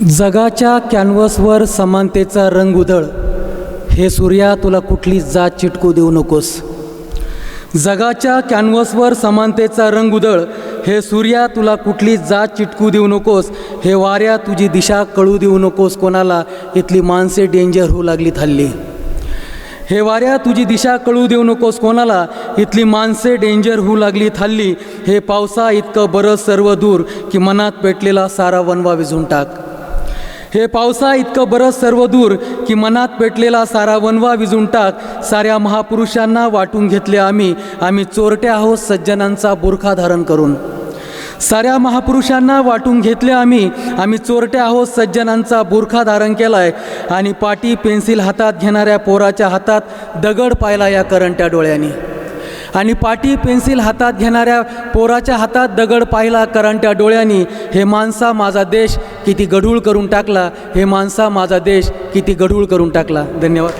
जगाच्या कॅनव्हसवर समानतेचा रंग उधळ, हे सूर्या तुला कुठली जात चिटकू देऊ नकोस. जगाच्या कॅनव्हसवर समानतेचा रंग उधळ, हे सूर्या तुला कुठली जात चिटकू देऊ नकोस. हे वाऱ्या तुझी दिशा कळू देऊ नकोस कोणाला, इथली माणसे डेंजर होऊ लागलीत हल्ली. हे वाऱ्या तुझी दिशा कळू देऊ नकोस कोणाला, इथली माणसे डेंजर होऊ लागलीत हल्ली. हे पावसा इतकं बरं सर्व दूर, की मनात पेटलेला सारा वनवा विझून टाक. हे पावसा इतकं बरं सर्व दूर, की मनात पेटलेला सारा वनवा विझून टाक. साऱ्या महापुरुषांना वाटून घेतले आम्ही चोरटे आहोत सज्जनांचा बुरखा धारण करून. साऱ्या महापुरुषांना वाटून घेतले आम्ही चोरटे आहोत सज्जनांचा बुरखा धारण केलाय. आणि पाटी पेन्सिल हातात घेणाऱ्या पोराच्या हातात दगड पाहिला या करंट्या डोळ्यांनी. आणि पाटी पेन्सिल हातात घेणाऱ्या पोराच्या हातात दगड पाहिला करंट्या डोळ्यांनी. हे माणसा माझा देश किती गढूळ करून टाकला, हे माणसा माझा देश किती गढूळ करून टाकला. धन्यवाद.